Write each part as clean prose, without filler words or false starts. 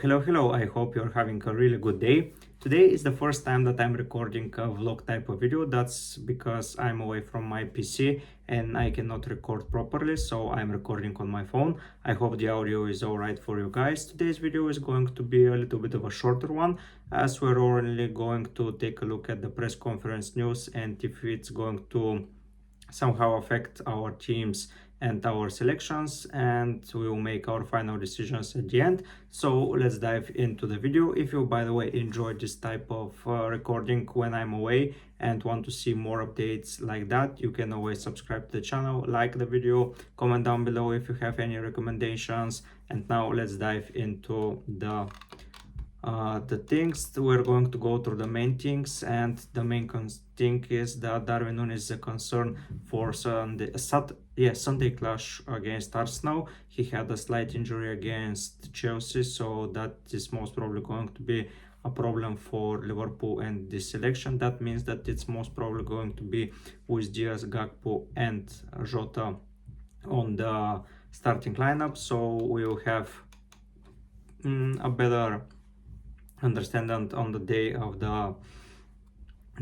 Hello, I hope you're having a really good day. Today is the first time that I'm recording a vlog type of video. That's because I'm away from my PC and I cannot record properly, so I'm recording on my phone. I hope the audio is alright for you guys. Today's video is going to be a little bit of a shorter one, as we're only going to take a look at the press conference news and if it's going to somehow affect our teams and our selections, and we will make our final decisions at the end. So let's dive into the video. If you, by the way, enjoy this type of recording when I'm away and want to see more updates like that, you can always subscribe to the channel, like the video, comment down below if you have any recommendations. And now let's dive into the things. We're going to go through the main things, and the main thing is that Darwin is a concern for Sunday clash against Arsenal. He had a slight injury against Chelsea, so that is most probably going to be a problem for Liverpool and this selection. That means that it's most probably going to be with Diaz, Gakpo and Jota on the starting lineup, so we'll have a better understand on the day of the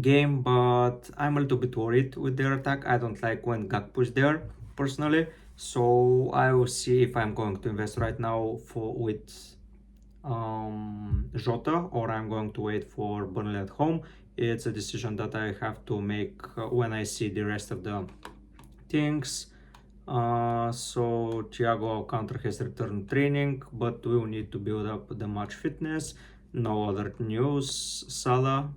game. But I'm a little bit worried with their attack. I don't like when Gakpo is there personally, so I will see if I'm going to invest right now with Jota, or I'm going to wait for Burnley at home. It's a decision that I have to make when I see the rest of the things. So Thiago Alcantara has returned training, but we will need to build up the match fitness. No other news. Salah,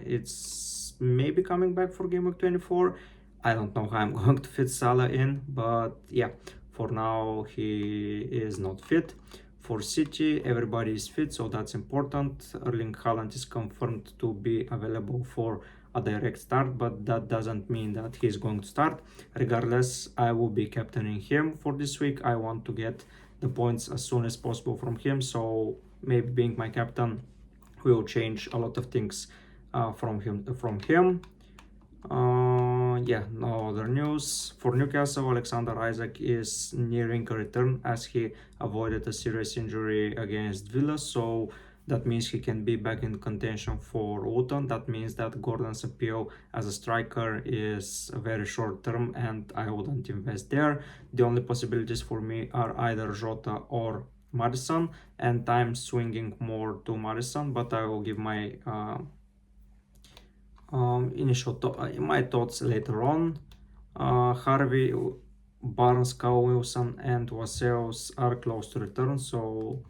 it's maybe coming back for Gameweek 24. I don't know how I'm going to fit Salah in, but yeah, for now he is not fit. For City, everybody is fit, so that's important. Erling Haaland is confirmed to be available for a direct start, but that doesn't mean that he's going to start. Regardless, I will be captaining him for this week. I want to get the points as soon as possible from him, so maybe being my captain will change a lot of things from him. Yeah, no other news. For Newcastle, Alexander Isak is nearing a return as he avoided a serious injury against Villa, so that means he can be back in contention for Luton. That means that Gordon's appeal as a striker is very short term and I wouldn't invest there. The only possibilities for me are either Jota or Maddison, and I'm swinging more to Maddison, but I will give my my thoughts later on. Harvey, Barnes, Kyle Wilson and Waseos are close to return, so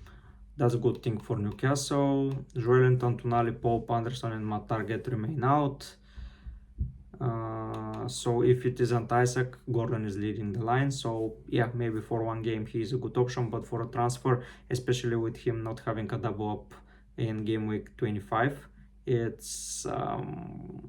that's a good thing for Newcastle. Joelinton, Tonali, Pope, Anderson and Matt Target remain out. So if it isn't Isaac, Gordon is leading the line. So yeah, maybe for one game he is a good option, but for a transfer, especially with him not having a double up in game week 25, it's a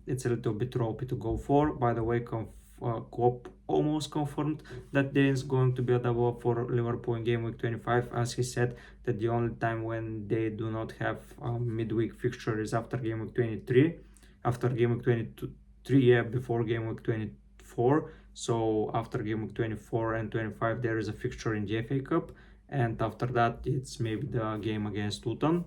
little bit ropey to go for. By the way, Klopp almost confirmed that there is going to be a double up for Liverpool in game week 25, as he said that the only time when they do not have a midweek fixture is after game week 23, after game week 22. Before game week 24. So after game week 24 and 25 there is a fixture in the FA Cup, and after that it's maybe the game against Luton.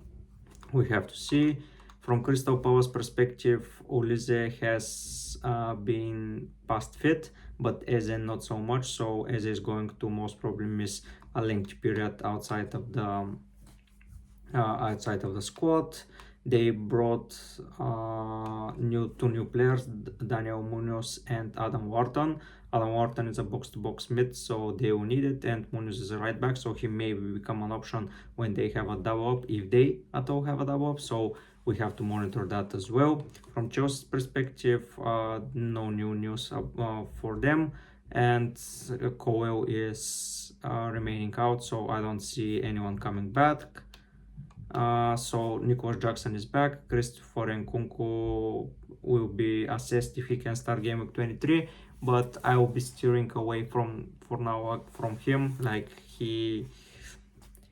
We have to see. From Crystal Palace perspective, Olise has been past fit, but Eze not so much, so Eze is going to most probably miss a lengthy period outside of the squad. They brought two new players, Daniel Munoz and Adam Wharton. Adam Wharton is a box-to-box mid, so they will need it, and Munoz is a right back, so he may become an option when they have a double up, if they at all have a double up, so we have to monitor that as well. From Chelsea's perspective, no new news for them, and Cowell is remaining out, so I don't see anyone coming back. So Nicholas Jackson is back. Christopher Nkunku will be assessed if he can start game week 23, but I will be steering away for now from him. Like he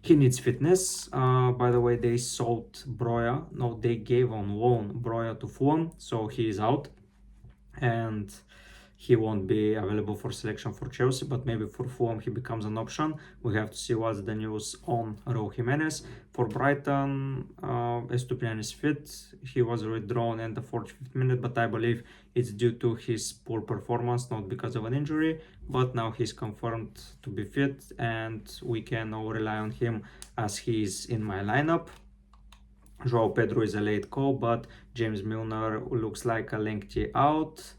needs fitness. By the way, they sold Broja. No, they gave on loan Broja to Fulham, so he is out, and he won't be available for selection for Chelsea, but maybe for Fulham he becomes an option. We have to see what's the news on Raul Jimenez. For Brighton, Estupiñán is fit. He was withdrawn in the 45th minute, but I believe it's due to his poor performance, not because of an injury. But now he's confirmed to be fit, and we can all rely on him as he's in my lineup. João Pedro is a late call, but James Milner looks like a lengthy out.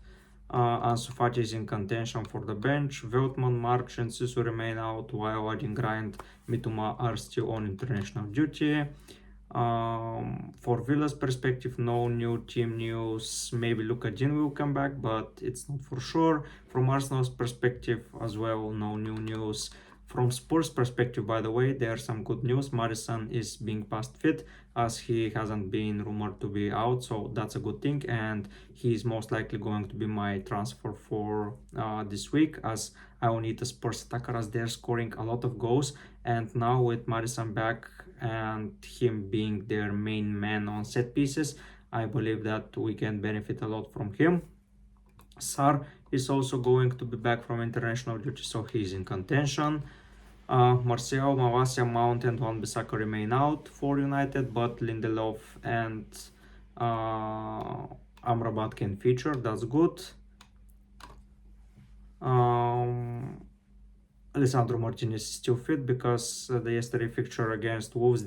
Ansu Fati is in contention for the bench. Veltman, March and Sisu remain out, while Adingra and Mitoma are still on international duty. For Villa's perspective, no new team news. Maybe Luka Jin will come back, but it's not for sure. From Arsenal's perspective as well, no new news. From Spurs' perspective, by the way, there's some good news. Maddison is being past fit, as he hasn't been rumored to be out, so that's a good thing, and he's most likely going to be my transfer for this week, as I will need a Spurs attacker as they're scoring a lot of goals. And now with Maddison back and him being their main man on set pieces, I believe that we can benefit a lot from him. Sar is also going to be back from international duty, so he's in contention. Martial, Malacia, Mount and Wan-Bissaka remain out for United, but Lindelof and Amrabat can feature. That's good. Alessandro Martinez is still fit because the yesterday fixture against Wolves,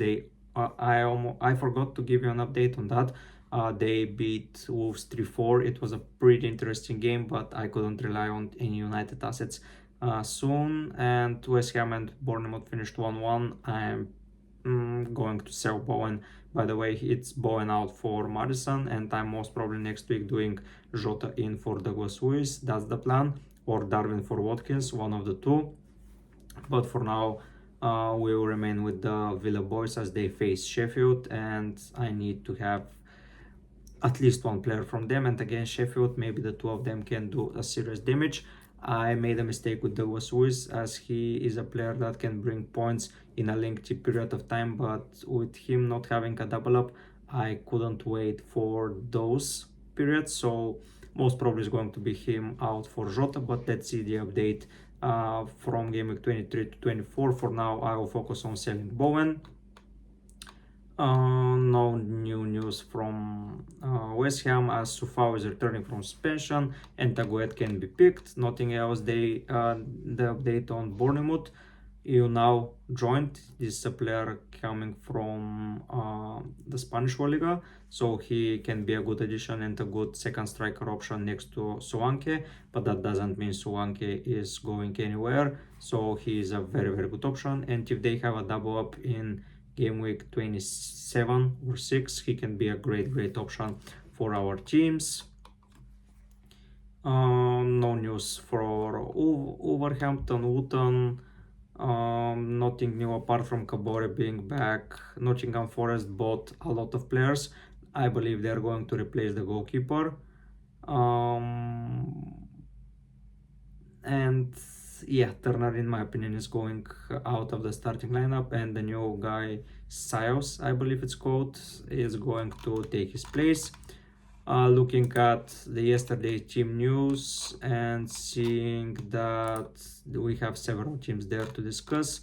I forgot to give you an update on that. They beat Wolves 3-4. It was a pretty interesting game, but I couldn't rely on any United assets soon. And West Ham and Bournemouth finished 1-1. I'm going to sell Bowen. By the way, it's Bowen out for Maddison, and I'm most probably next week doing Jota in for Douglas Luiz. That's the plan, or Darwin for Watkins, one of the two. But for now, we will remain with the Villa boys as they face Sheffield, and I need to have at least one player from them, and against Sheffield maybe the two of them can do a serious damage. I made a mistake with Douglas Luiz, as he is a player that can bring points in a lengthy period of time, but with him not having a double up, I couldn't wait for those periods, so most probably is going to be him out for Jota. But let's see the update from Gameweek 23 to 24. For now, I will focus on selling Bowen. No new news from West Ham, as Sufao is returning from suspension and Taguet can be picked. Nothing else. The update on Bournemouth. You now joined. This is a player coming from the Spanish La Liga, so he can be a good addition and a good second striker option next to Solanke, but that doesn't mean Solanke is going anywhere, so he is a very, very good option. And if they have a double up in Game week 27 or 6, he can be a great option for our teams. No news for Wolverhampton, Luton. Nothing new apart from Kabore being back. Nottingham Forest bought a lot of players. I believe they're going to replace the goalkeeper. And yeah, Turner, in my opinion, is going out of the starting lineup, and the new guy, Sios, I believe it's called, is going to take his place. Looking at the yesterday team news and seeing that we have several teams there to discuss.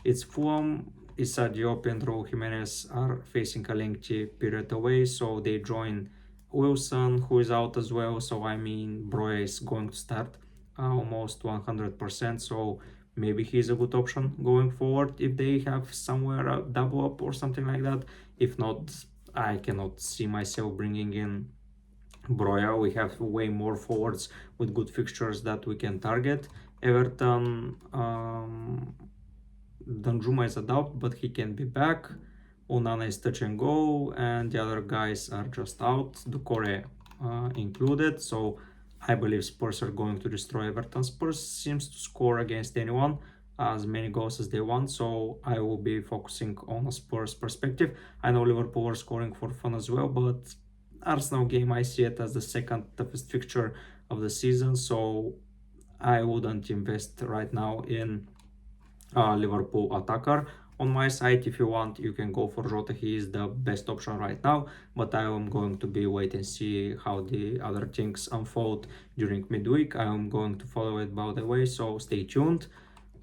It's Fulham, Issa Diop and Raul Jimenez are facing a lengthy period away, so they join Wilson, who is out as well. So I mean, Broya is going to start almost 100%, so maybe he's a good option going forward if they have somewhere a double up or something like that. If not, I cannot see myself bringing in Broya. We have way more forwards with good fixtures that we can target. Everton, Danjuma is a doubt, but he can be back. Onana is touch and go, and the other guys are just out, Ducore included. So I believe Spurs are going to destroy Everton. Spurs seems to score against anyone, as many goals as they want, so I will be focusing on a Spurs perspective. I know Liverpool are scoring for fun as well, but Arsenal game, I see it as the second toughest fixture of the season, so I wouldn't invest right now in Liverpool attacker. on my side. If you want, you can go for Jota. He is the best option right now, but I am going to be wait and see how the other things unfold during midweek. I am going to follow it by the way, so stay tuned.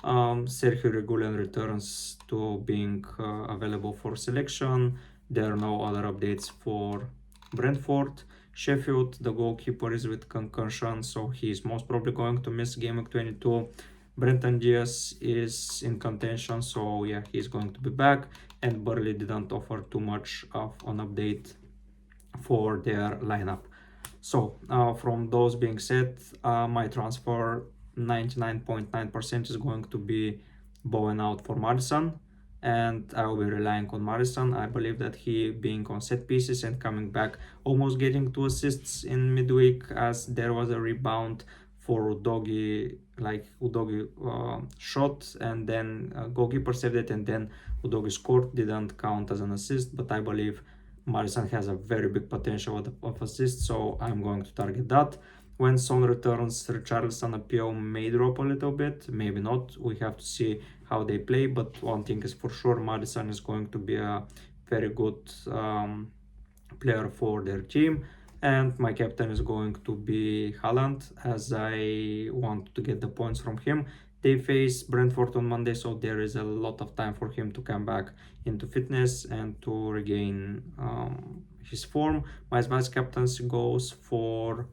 Sergio Regulian returns to being available for selection. There are no other updates for Brentford. Sheffield, the goalkeeper, is with concussion, so he's most probably going to miss Gameweek 22. Brenton Diaz is in contention, so yeah, he's going to be back. And Burnley didn't offer too much of an update for their lineup. So from those being said, my transfer 99.9% is going to be bowing out for Madison, and I will be relying on Madison. I believe that he being on set pieces and coming back, almost getting 2 assists in midweek, as there was a rebound for Udogi, like Udogi shot, and then goalkeeper saved it, and then Udogi scored. Didn't count as an assist, but I believe Madison has a very big potential of assist, so I'm going to target that. When Son returns, Richarlison appeal may drop a little bit, maybe not. We have to see how they play, but one thing is for sure, Madison is going to be a very good player for their team. And my captain is going to be Haaland, as I want to get the points from him. They face Brentford on Monday, so there is a lot of time for him to come back into fitness and to regain his form. My vice captaincy goes for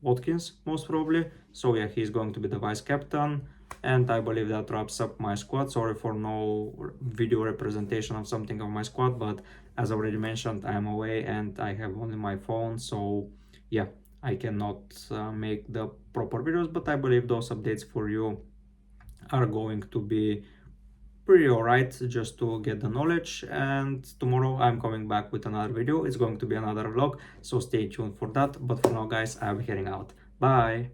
Watkins, most probably. So yeah, he's going to be the vice captain. And I believe that wraps up my squad. Sorry for no video representation of something of my squad, but as already mentioned, I am away and I have only my phone, so yeah, I cannot make the proper videos, but I believe those updates for you are going to be pretty alright, just to get the knowledge. And tomorrow I'm coming back with another video. It's going to be another vlog, so stay tuned for that. But for now guys, I'll be heading out. Bye.